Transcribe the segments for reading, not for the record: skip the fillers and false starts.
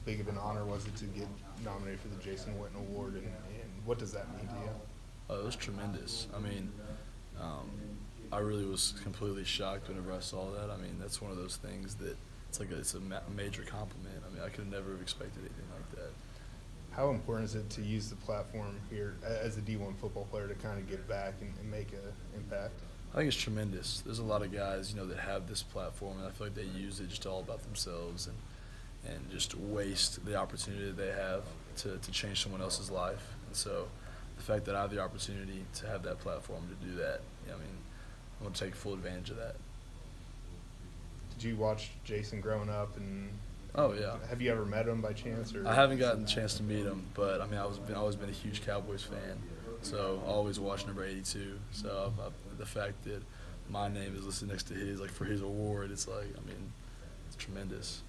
big of an honor was it to get nominated for the Jason Witten Award, and what does that mean to you? Oh, it was tremendous. I mean, I really was completely shocked whenever I saw that. I mean, that's one of those things that it's a major compliment. I mean, I could never have expected anything like that. How important is it to use the platform here as a D1 football player to kind of give back and make an impact? I think it's tremendous. There's a lot of guys, that have this platform, and I feel like they use it just all about themselves and just waste the opportunity that they have to change someone else's life. And so the fact that I have the opportunity to have that platform to do that, I mean, I'm going to take full advantage of that. Did you watch Jason growing up? And oh, yeah. Have you ever met him by chance? Or? I haven't gotten a chance to meet him, but I mean, I've always been a huge Cowboys fan, so I always watched number 82. So the fact that my name is listed next to his, like for his award, it's like, I mean, it's tremendous.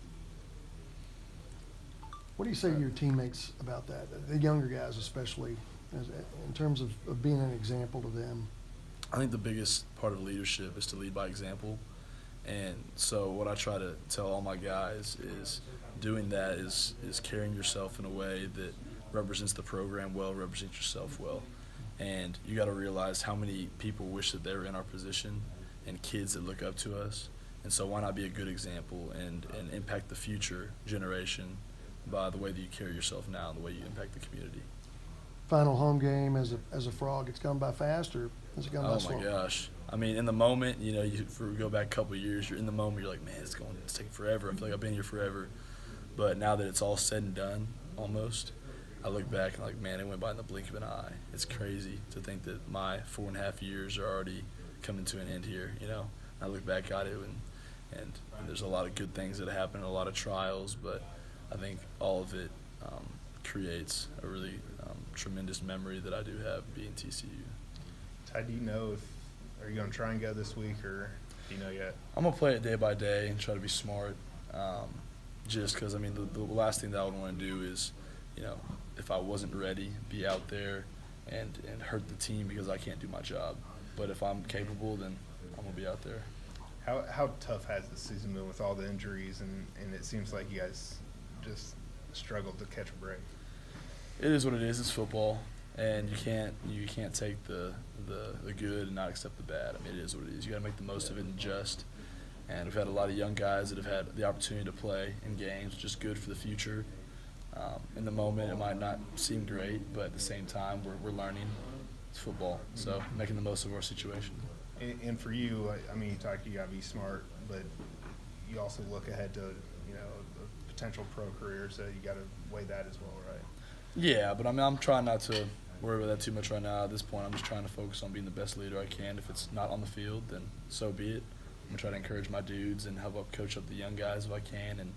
What do you say to your teammates about that, the younger guys especially, in terms of being an example to them? I think the biggest part of leadership is to lead by example. And so what I try to tell all my guys is doing that is carrying yourself in a way that represents the program well, represents yourself well. And you got to realize how many people wish that they were in our position and kids that look up to us. And so why not be a good example and impact the future generation by the way that you carry yourself now and the way you impact the community. Final home game as a Frog, it's gone by fast, or has it gone by slow? Oh my gosh. I mean, in the moment, if we go back a couple of years, you're in the moment, you're like, man, it's taking forever. I feel like I've been here forever. But now that it's all said and done, almost, I look back and like, man, it went by in the blink of an eye. It's crazy to think that my 4.5 years are already coming to an end here, I look back at it and there's a lot of good things that happen, a lot of trials, but I think all of it creates a really tremendous memory that I do have being TCU. Ty, do you know are you going to try and go this week, or do you know yet? I'm going to play it day by day and try to be smart, just because, I mean, the last thing that I would want to do is, if I wasn't ready, be out there and hurt the team because I can't do my job. But if I'm capable, then I'm going to be out there. How tough has the season been with all the injuries, and it seems like you guys just struggled to catch a break? It is what it is. It's football, and you can't take the good and not accept the bad. I mean, it is what it is. You got to make the most of it and adjust. And we've had a lot of young guys that have had the opportunity to play in games, which is good for the future. In the moment, it might not seem great, but at the same time, we're learning. It's football, so making the most of our situation. And for you, I mean, you got to be smart, but you also look ahead to a potential pro career, so you got to weigh that as well, right? Yeah, but I mean, I'm trying not to worry about that too much right now. At this point, I'm just trying to focus on being the best leader I can. If it's not on the field, then so be it. I'm going to try to encourage my dudes and help coach up the young guys if I can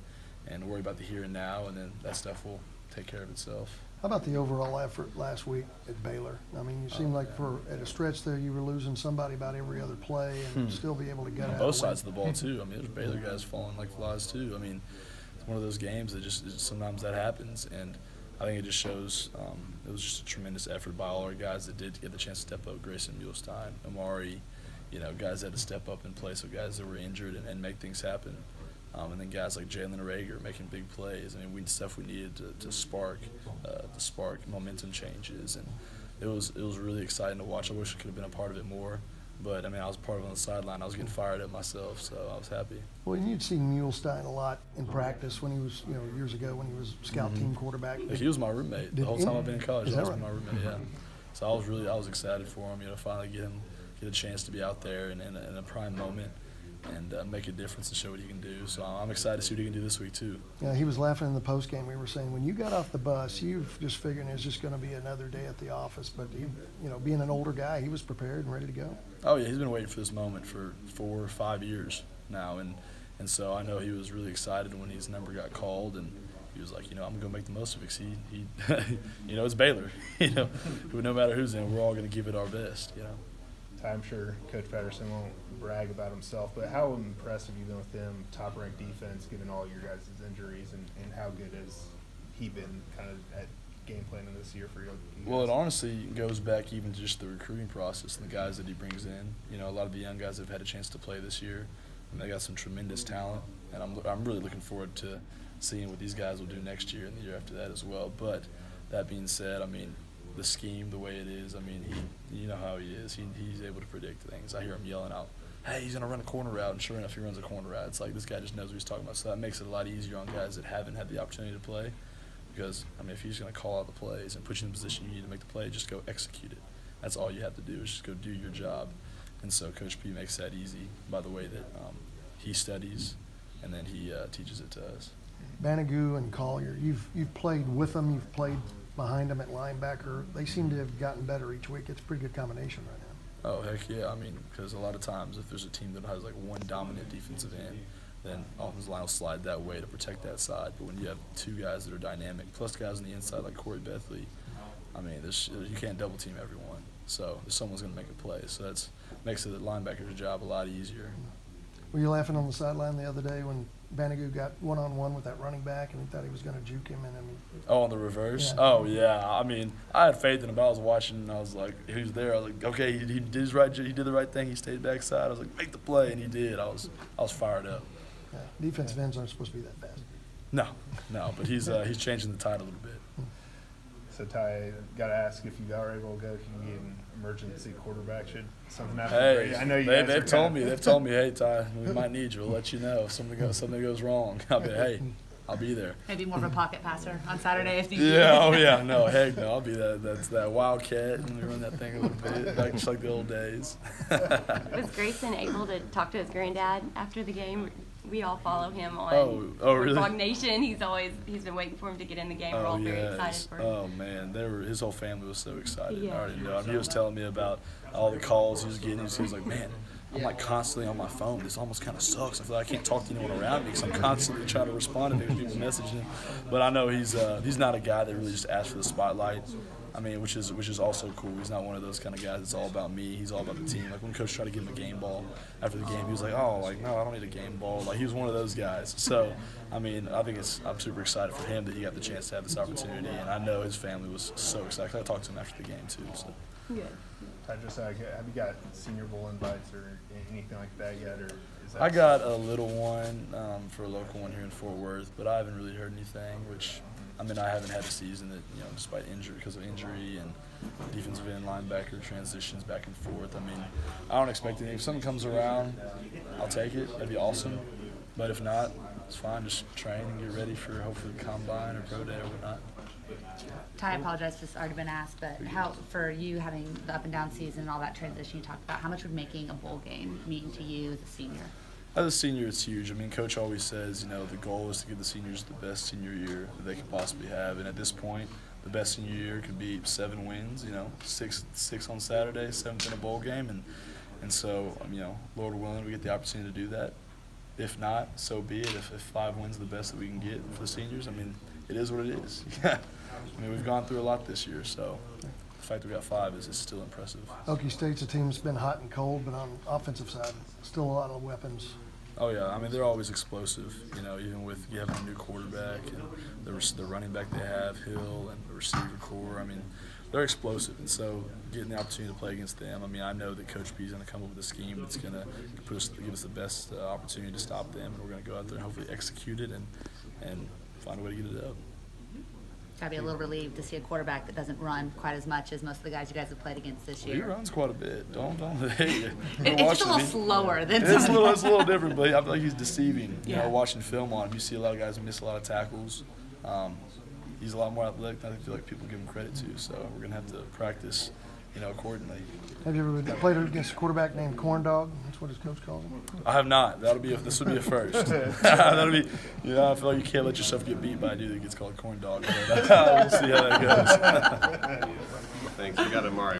and worry about the here and now, and then that stuff will take care of itself. How about the overall effort last week at Baylor? I mean, you seemed like at a stretch there you were losing somebody about every other play and still be able to get out. Both sides of the ball, too. I mean, there's Baylor guys falling like flies, too. I mean, it's one of those games that sometimes that happens, and I think it just shows it was just a tremendous effort by all our guys that did get the chance to step up. Grayson Muehlstein, Amari, guys that had to step up in place of guys that were injured and make things happen. And then guys like Jalen Rager making big plays. I mean, stuff we needed to spark momentum changes, and it was really exciting to watch. I wish I could have been a part of it more, but I mean, I was part of it on the sideline. I was getting fired up myself, so I was happy. Well, you'd seen Muehlstein a lot in practice when he was, years ago when he was scout team quarterback. He was my roommate the whole time I've been in college. He was right? my roommate, yeah. So I was excited for him, finally get a chance to be out there in a prime moment and make a difference and show what he can do. So I'm excited to see what he can do this week too. Yeah, he was laughing in the post game. We were saying when you got off the bus, you just figuring it's just going to be another day at the office. But he, being an older guy, he was prepared and ready to go. Oh yeah, he's been waiting for this moment for 4 or 5 years now, and so I know he was really excited when his number got called, and he was like, I'm gonna go make the most of it. 'Cause he it's Baylor. No matter who's in, we're all gonna give it our best. I'm sure Coach Patterson won't brag about himself, but how impressed have you been with them, top-ranked defense, given all your guys' injuries, and how good has he been kind of at game planning this year for you guys? Well, it honestly goes back even to just the recruiting process and the guys that he brings in. A lot of the young guys have had a chance to play this year, and they got some tremendous talent. and I'm really looking forward to seeing what these guys will do next year and the year after that as well. But that being said, I mean, the scheme, the way it is, I mean, you know how he is. He's able to predict things. I hear him yelling out, hey, he's going to run a corner route, and sure enough, he runs a corner route. It's like this guy just knows what he's talking about. So that makes it a lot easier on guys that haven't had the opportunity to play because, I mean, if he's going to call out the plays and put you in the position you need to make the play, just go execute it. That's all you have to do is just go do your job. And so Coach P makes that easy by the way that he studies and then he teaches it to us. Banagoo and Collier, you've played with them, you've played behind them at linebacker. They seem to have gotten better each week. It's a pretty good combination right now. Oh, heck yeah. I mean, because a lot of times if there's a team that has like one dominant defensive end, then offensive line will slide that way to protect that side. But when you have two guys that are dynamic, plus guys on the inside like Corey Bethley, I mean, you can't double team everyone. So someone's going to make a play. So that makes the linebacker's job a lot easier. Were you laughing on the sideline the other day when Banagoo got one-on-one with that running back and he thought he was going to juke him? And I mean, oh, on the reverse? Yeah. Oh, yeah. I mean, I had faith in him. I was watching and I was like, he was there. I was like, okay, he did his right. He did the right thing. He stayed backside. I was like, make the play, and he did. I was fired up. yeah, defensive ends aren't supposed to be that fast. No, but he's changing the tide a little bit. So, Ty, got to ask if you are able to go, can you get an emergency quarterback? Should something happen? Hey, I know you guys they've told me, hey, Ty, we might need you. We'll let you know if something goes wrong. I'll be, hey, I'll be there. Maybe more of a pocket passer on Saturday if you Yeah, oh yeah, no, heck no, I'll be that wildcat and we run that thing a little bit, like just like the old days. Was Grayson able to talk to his granddad after the game? We all follow him on Oh, really? Dog Nation. He's been waiting for him to get in the game. We're all very excited for him. Oh man, his whole family was so excited. Yeah. I already know. I mean, he was telling me about all the calls he was getting. He was like, man, I'm like constantly on my phone. This almost kind of sucks. I feel like I can't talk to anyone around me because I'm constantly trying to respond to people messaging him. But I know he's not a guy that really just asks for the spotlight. I mean, which is also cool. He's not one of those kind of guys that's all about me. He's all about the team. Like when Coach tried to give him a game ball after the game, he was like, "Oh, like no, I don't need a game ball." Like he was one of those guys. So, I mean, I'm super excited for him that he got the chance to have this opportunity, and I know his family was so excited. I talked to him after the game too. So. Good. Ty, just have you got Senior Bowl invites or anything like that yet, or is that? I got a little one for a local one here in Fort Worth, but I haven't really heard anything. Which, I mean, I haven't had a season that despite injury because of injury and defensive end, linebacker transitions back and forth. I mean, I don't expect anything. If something comes around, I'll take it. That'd be awesome. But if not, it's fine. Just train and get ready for hopefully the combine or pro day or whatnot. Ty, I apologize if this has already been asked, but how, for you having the up and down season and all that transition you talked about, how much would making a bowl game mean to you as a senior? As a senior, it's huge. I mean, Coach always says, the goal is to give the seniors the best senior year that they could possibly have. And at this point, the best senior year could be 7 wins, 6 on Saturday, 7th in a bowl game. And so, Lord willing, we get the opportunity to do that. If not, so be it. If 5 wins the best that we can get for the seniors, I mean, it is what it is. I mean, we've gone through a lot this year, so the fact that we got 5 is still impressive. Okie State's a team that's been hot and cold, but on the offensive side, still a lot of weapons. Oh, yeah. I mean, they're always explosive, even with having a new quarterback and the running back they have, Hill, and the receiver core. I mean, they're explosive. And so getting the opportunity to play against them, I mean, I know that Coach P is going to come up with a scheme that's going to give us the best opportunity to stop them. And we're going to go out there and hopefully execute it and find a way to get it up. Gotta be a little relieved to see a quarterback that doesn't run quite as much as most of the guys you guys have played against this year. He runs quite a bit. Don't hey. It's just a little slower than it's a little different, but I feel like he's deceiving. Watching film on him, you see a lot of guys miss a lot of tackles. He's a lot more athletic than I feel like people give him credit to. So we're gonna have to practice, accordingly. Have you ever played against a quarterback named Corn Dog? That's what his coach calls him. I have not. This would be a first. That'll be. I feel like you can't let yourself get beat by a dude that gets called Corn Dog. We'll see how that goes. Thanks. We got Amari.